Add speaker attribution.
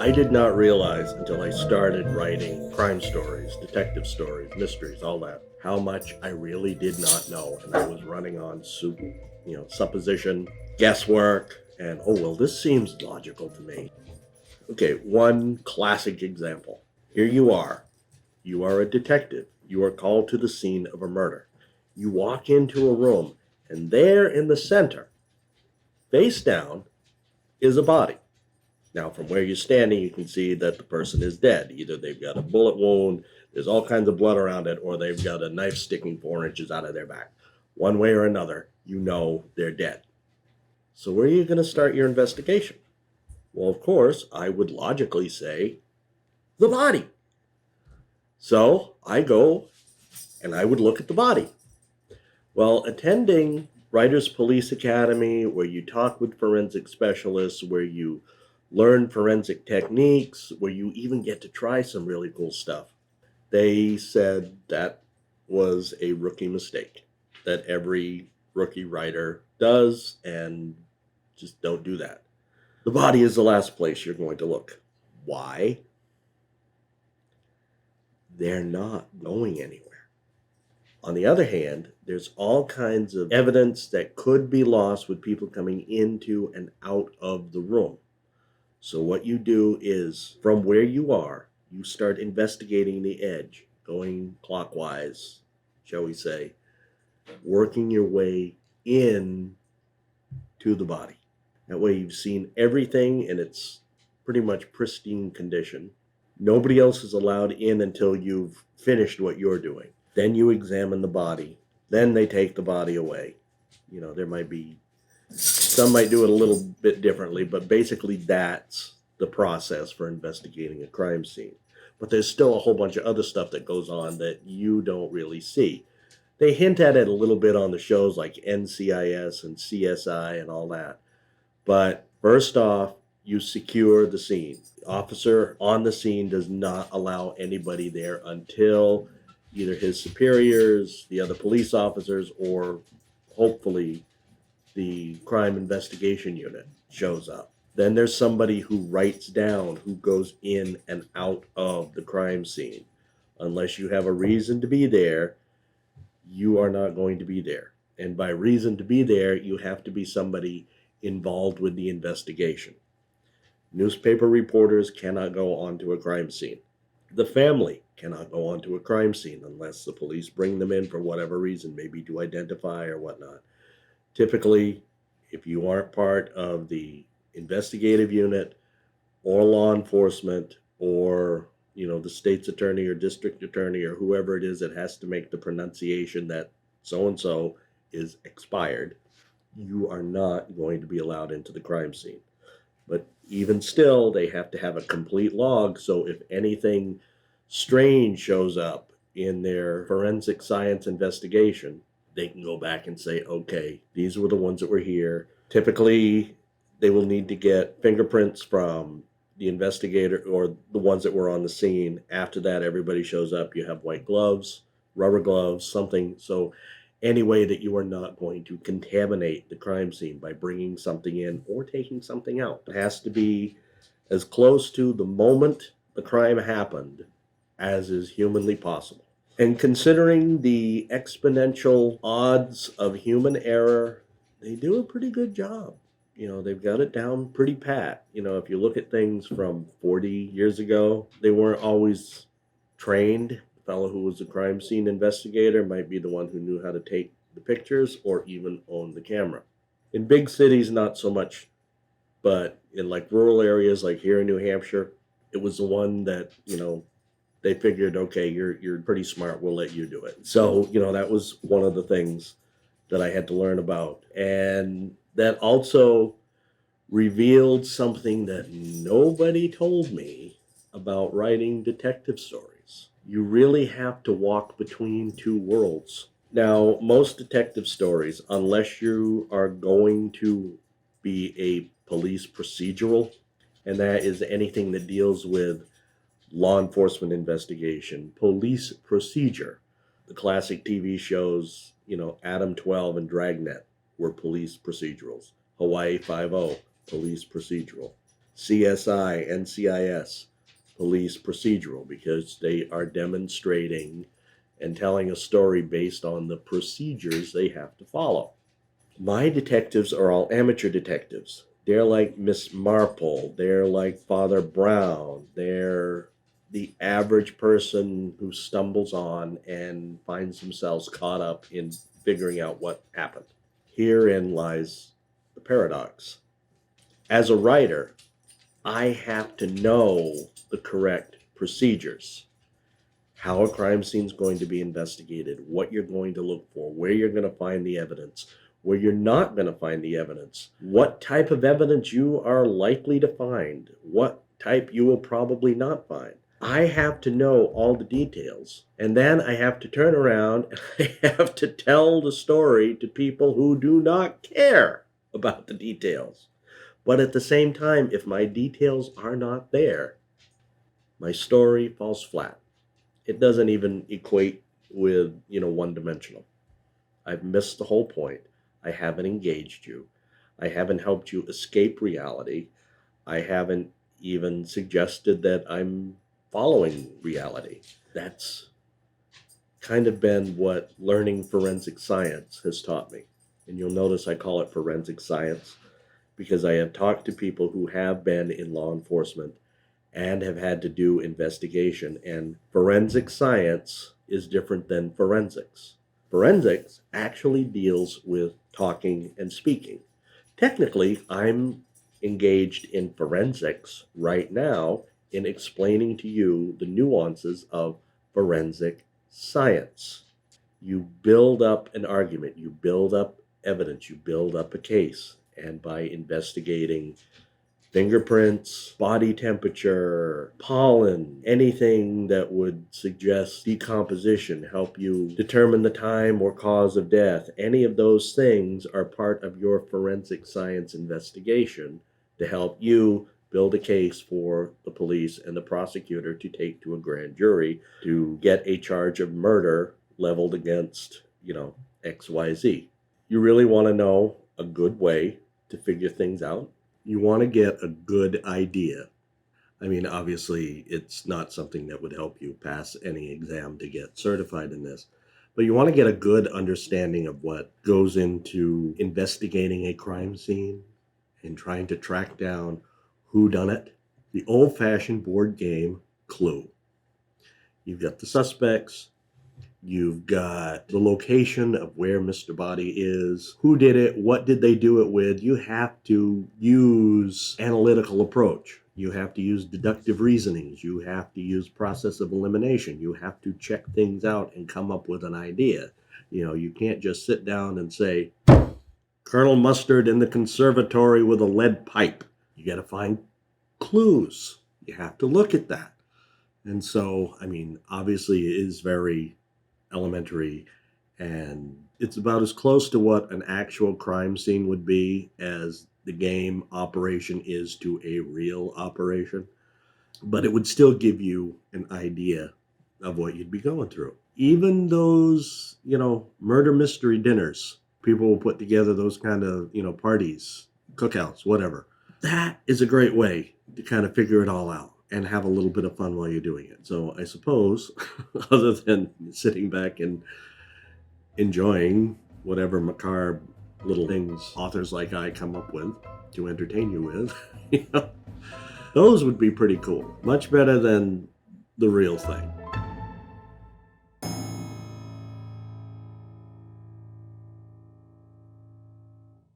Speaker 1: I did not realize until I started writing crime stories, detective stories, mysteries, all that, how much I really did not know. And I was running on supposition, guesswork, and oh, well, this seems logical to me. Okay, one classic example. Here you are. You are a detective. You are called to the scene of a murder. You walk into a room, and there in the center, face down, is a body. Now, from where you're standing, you can see that the person is dead. Either they've got a bullet wound, there's all kinds of blood around it, or they've got a knife sticking 4 inches out of their back. One way or another, you know they're dead. So, where are you going to start your investigation? Well, of course, I would logically say the body. So, I go and I would look at the body. Well, attending Writers Police Academy, where you talk with forensic specialists, where you learn forensic techniques, where you even get to try some really cool stuff, they said that was a rookie mistake that every rookie writer does, and just don't do that. The body is the last place you're going to look. Why? They're not going anywhere. On the other hand, there's all kinds of evidence that could be lost with people coming into and out of the room. So what you do is, from where you are, you start investigating the edge, going clockwise, shall we say, working your way in to the body. That way you've seen everything in its pretty much pristine condition. Nobody else is allowed in until you've finished what you're doing. Then you examine the body. Then they take the body away. There might be, some might do it a little bit differently, but basically that's the process for investigating a crime scene. But there's still a whole bunch of other stuff that goes on that you don't really see. They hint at it a little bit on the shows like NCIS and CSI and all that. But first off, you secure the scene. The officer on the scene does not allow anybody there until either his superiors, the other police officers, or hopefully the crime investigation unit shows up. Then there's somebody who writes down who goes in and out of the crime scene. Unless you have a reason to be there, you are not going to be there. And by reason to be there, you have to be somebody involved with the investigation. Newspaper reporters cannot go onto a crime scene. The family cannot go onto a crime scene unless the police bring them in for whatever reason, maybe to identify or whatnot. Typically, if you aren't part of the investigative unit or law enforcement or the state's attorney or district attorney or whoever it is that has to make the pronunciation that so-and-so is expired, you are not going to be allowed into the crime scene. But even still, they have to have a complete log, so if anything strange shows up in their forensic science investigation, they can go back and say, okay, these were the ones that were here. Typically, they will need to get fingerprints from the investigator or the ones that were on the scene. After that, everybody shows up. You have white gloves, rubber gloves, something. So any way that you are not going to contaminate the crime scene by bringing something in or taking something out. It has to be as close to the moment the crime happened as is humanly possible. And considering the exponential odds of human error, they do a pretty good job. They've got it down pretty pat. If you look at things from 40 years ago, they weren't always trained. The fellow who was a crime scene investigator might be the one who knew how to take the pictures or even own the camera. In big cities, not so much, but in like rural areas like here in New Hampshire, it was the one that, they figured, okay, you're pretty smart, we'll let you do it. So, that was one of the things that I had to learn about. And that also revealed something that nobody told me about writing detective stories. You really have to walk between two worlds. Now, most detective stories, unless you are going to be a police procedural, and that is anything that deals with law enforcement investigation, police procedure. The classic TV shows, Adam 12 and Dragnet were police procedurals. Hawaii Five-0, police procedural. CSI, NCIS, police procedural, because they are demonstrating and telling a story based on the procedures they have to follow. My detectives are all amateur detectives. They're like Miss Marple. They're like Father Brown. They're the average person who stumbles on and finds themselves caught up in figuring out what happened. Herein lies the paradox. As a writer, I have to know the correct procedures. How a crime scene is going to be investigated, what you're going to look for, where you're going to find the evidence, where you're not going to find the evidence, what type of evidence you are likely to find, what type you will probably not find. I have to know all the details, and then I have to turn around and I have to tell the story to people who do not care about the details. But at the same time, if my details are not there, my story falls flat. It doesn't even equate with, one-dimensional. I've missed the whole point. I haven't engaged you. I haven't helped you escape reality. I haven't even suggested that I'm following reality. That's kind of been what learning forensic science has taught me. And you'll notice I call it forensic science because I have talked to people who have been in law enforcement and have had to do investigation. And forensic science is different than forensics. Forensics actually deals with talking and speaking. Technically, I'm engaged in forensics right now in explaining to you the nuances of forensic science. You build up an argument, you build up evidence, you build up a case, and by investigating fingerprints, body temperature, pollen, anything that would suggest decomposition, help you determine the time or cause of death. Any of those things are part of your forensic science investigation to help you build a case for the police and the prosecutor to take to a grand jury to get a charge of murder leveled against, XYZ. You really want to know a good way to figure things out? You want to get a good idea. I mean, obviously, it's not something that would help you pass any exam to get certified in this, but you want to get a good understanding of what goes into investigating a crime scene and trying to track down who done it. The old-fashioned board game Clue. You've got the suspects, you've got the location of where Mr. Body is, who did it, what did they do it with. You have to use analytical approach. You have to use deductive reasonings. You have to use process of elimination. You have to check things out and come up with an idea. You can't just sit down and say, Colonel Mustard in the conservatory with a lead pipe. You got to find clues. You have to look at that. And so, obviously it is very elementary, and it's about as close to what an actual crime scene would be as the game operation is to a real operation, but it would still give you an idea of what you'd be going through. Even those, murder mystery dinners, people will put together those kind of, parties, cookouts, whatever. That is a great way to kind of figure it all out and have a little bit of fun while you're doing it. So I suppose, other than sitting back and enjoying whatever macabre little things authors like I come up with to entertain you with, those would be pretty cool. Much better than the real thing.